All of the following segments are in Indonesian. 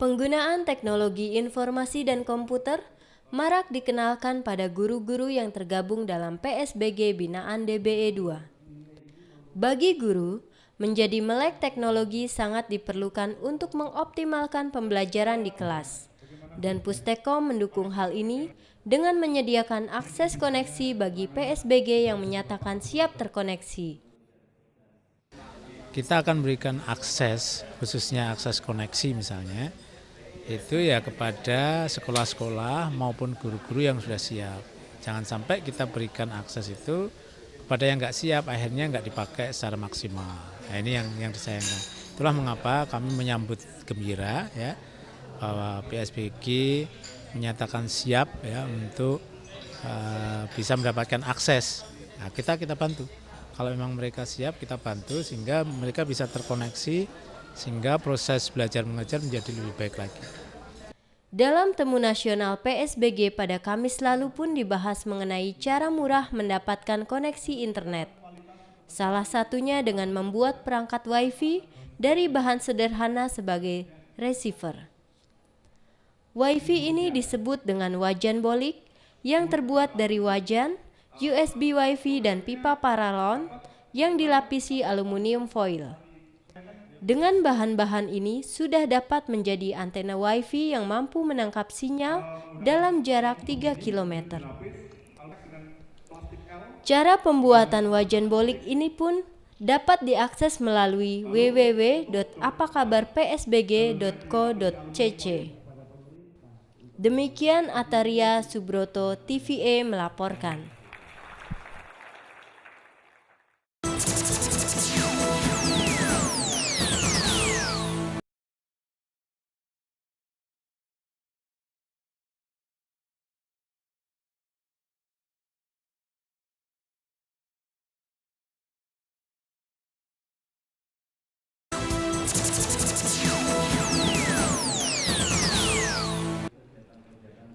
Penggunaan teknologi informasi dan komputer marak dikenalkan pada guru-guru yang tergabung dalam PSBG binaan DBE 2. Bagi guru, menjadi melek teknologi sangat diperlukan untuk mengoptimalkan pembelajaran di kelas. Dan Pustekom mendukung hal ini dengan menyediakan akses koneksi bagi PSBG yang menyatakan siap terkoneksi. Kita akan berikan akses, khususnya akses koneksi misalnya, itu ya kepada sekolah-sekolah maupun guru-guru yang sudah siap. Jangan sampai kita berikan akses itu kepada yang nggak siap, akhirnya nggak dipakai secara maksimal. Nah, ini yang disayangkan. Itulah mengapa kami menyambut gembira ya bahwa PSBG menyatakan siap ya untuk bisa mendapatkan akses. Nah, kita bantu. Kalau memang mereka siap, kita bantu sehingga mereka bisa terkoneksi sehingga proses belajar mengajar menjadi lebih baik lagi. Dalam temu nasional PSBG pada Kamis lalu pun dibahas mengenai cara murah mendapatkan koneksi internet. Salah satunya dengan membuat perangkat WiFi dari bahan sederhana sebagai receiver. WiFi ini disebut dengan wajan bolik yang terbuat dari wajan, USB WiFi dan pipa paralon yang dilapisi aluminium foil. Dengan bahan-bahan ini sudah dapat menjadi antena WiFi yang mampu menangkap sinyal dalam jarak 3 km. Cara pembuatan wajan bolik ini pun dapat diakses melalui www.apakabarpsbg.co.cc. Demikian Ataria Subroto TVE melaporkan.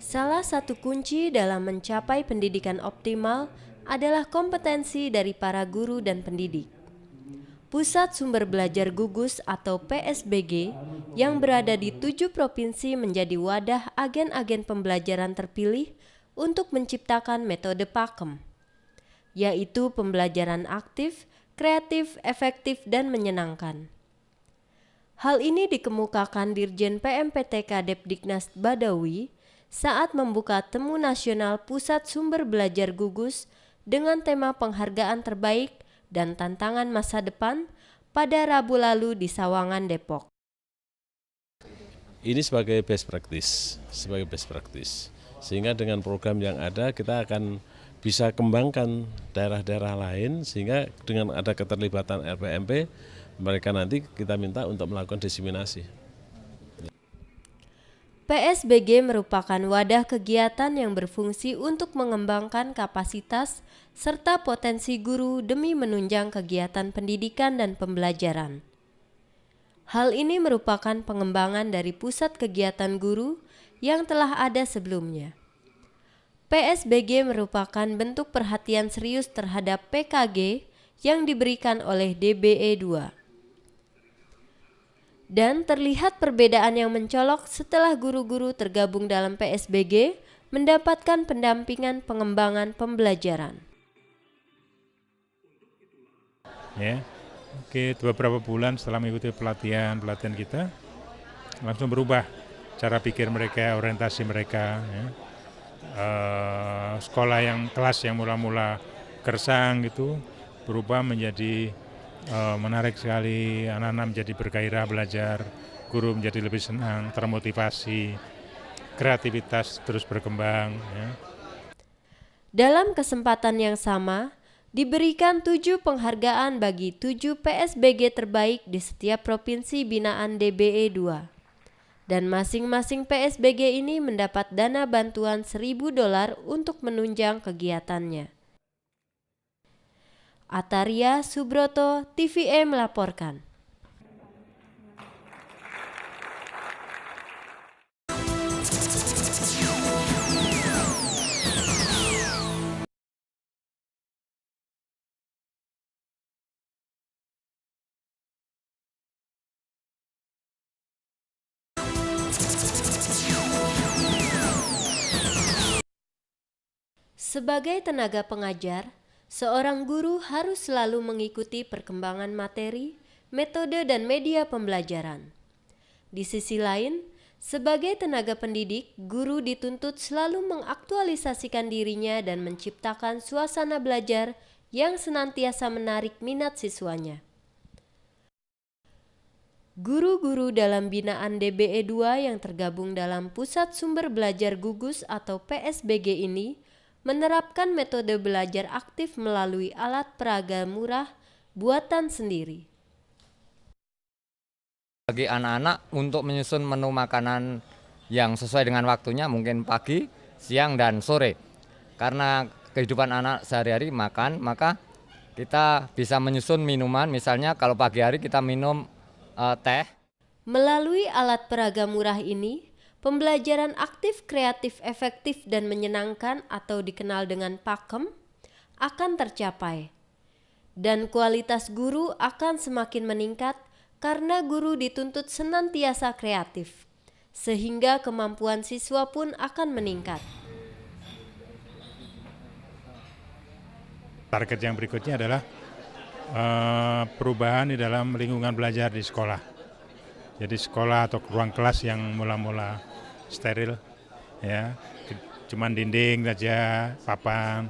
Salah satu kunci dalam mencapai pendidikan optimal adalah kompetensi dari para guru dan pendidik. Pusat Sumber Belajar Gugus atau PSBG yang berada di 7 provinsi menjadi wadah agen-agen pembelajaran terpilih untuk menciptakan metode PAKEM, yaitu pembelajaran aktif, kreatif, efektif, dan menyenangkan. Hal ini dikemukakan Dirjen PMPTK Depdiknas Badawi saat membuka temu nasional Pusat Sumber Belajar Gugus dengan tema penghargaan terbaik dan tantangan masa depan pada Rabu lalu di Sawangan, Depok. Ini sebagai best practice, sehingga dengan program yang ada kita akan bisa kembangkan daerah-daerah lain, sehingga dengan ada keterlibatan RPMP, mereka nanti kita minta untuk melakukan diseminasi. PSBG merupakan wadah kegiatan yang berfungsi untuk mengembangkan kapasitas serta potensi guru demi menunjang kegiatan pendidikan dan pembelajaran. Hal ini merupakan pengembangan dari pusat kegiatan guru yang telah ada sebelumnya. PSBG merupakan bentuk perhatian serius terhadap PKG yang diberikan oleh DBE 2. Dan terlihat perbedaan yang mencolok setelah guru-guru tergabung dalam PSBG mendapatkan pendampingan pengembangan pembelajaran. Ya, oke, beberapa bulan setelah mengikuti pelatihan kita, langsung berubah cara pikir mereka, orientasi mereka. Ya. Sekolah yang kelas yang mula-mula gersang gitu berubah menjadi menarik sekali, anak-anak menjadi bergairah belajar, guru menjadi lebih senang, termotivasi, kreativitas terus berkembang. Ya. Dalam kesempatan yang sama, diberikan 7 penghargaan bagi 7 PSBG terbaik di setiap provinsi binaan DBE 2. Dan masing-masing PSBG ini mendapat dana bantuan $1.000 untuk menunjang kegiatannya. Ataria Subroto TVE melaporkan. Sebagai tenaga pengajar, seorang guru harus selalu mengikuti perkembangan materi, metode, dan media pembelajaran. Di sisi lain, sebagai tenaga pendidik, guru dituntut selalu mengaktualisasikan dirinya dan menciptakan suasana belajar yang senantiasa menarik minat siswanya. Guru-guru dalam binaan DBE 2 yang tergabung dalam Pusat Sumber Belajar Gugus atau PSBG ini menerapkan metode belajar aktif melalui alat peraga murah buatan sendiri. Bagi anak-anak untuk menyusun menu makanan yang sesuai dengan waktunya mungkin pagi, siang, dan sore. Karena kehidupan anak sehari-hari makan, maka kita bisa menyusun minuman, misalnya kalau pagi hari kita minum teh. Melalui alat peraga murah ini, pembelajaran aktif, kreatif, efektif, dan menyenangkan atau dikenal dengan PAKEM akan tercapai. Dan kualitas guru akan semakin meningkat karena guru dituntut senantiasa kreatif, sehingga kemampuan siswa pun akan meningkat. Target yang berikutnya adalah perubahan di dalam lingkungan belajar di sekolah. Jadi sekolah atau ruang kelas yang mula-mula steril, ya, cuman dinding saja, papan.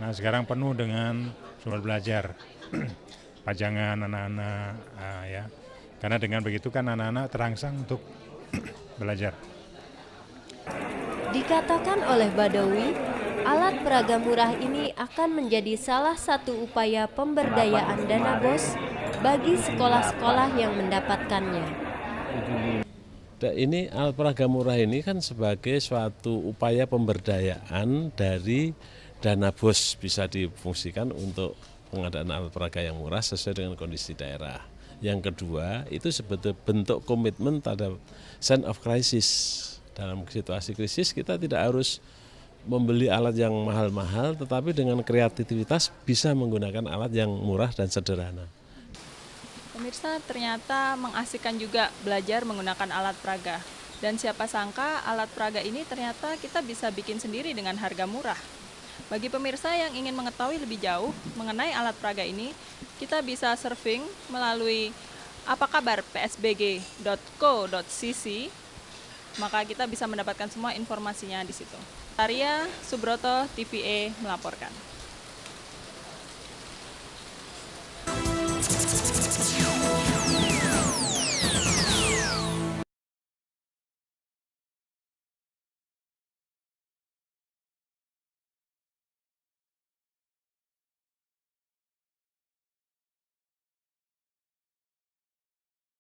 Nah sekarang penuh dengan sumber belajar. Pajangan anak-anak, ya, karena dengan begitu kan anak-anak terangsang untuk belajar. Dikatakan oleh Badawi, alat peraga murah ini akan menjadi salah satu upaya pemberdayaan dana BOS bagi sekolah-sekolah yang mendapatkannya. Ini alat peraga murah ini kan sebagai suatu upaya pemberdayaan dari dana BOS, bisa difungsikan untuk pengadaan alat peraga yang murah sesuai dengan kondisi daerah. Yang kedua, itu sebetulnya bentuk komitmen terhadap sense of crisis. Dalam situasi krisis kita tidak harus membeli alat yang mahal-mahal, tetapi dengan kreativitas bisa menggunakan alat yang murah dan sederhana. Pemirsa, ternyata mengasihkan juga belajar menggunakan alat peraga. Dan siapa sangka alat peraga ini ternyata kita bisa bikin sendiri dengan harga murah. Bagi pemirsa yang ingin mengetahui lebih jauh mengenai alat peraga ini, kita bisa surfing melalui apakabar.psbg.co.cc, maka kita bisa mendapatkan semua informasinya di situ. Arya Subroto, TVE melaporkan.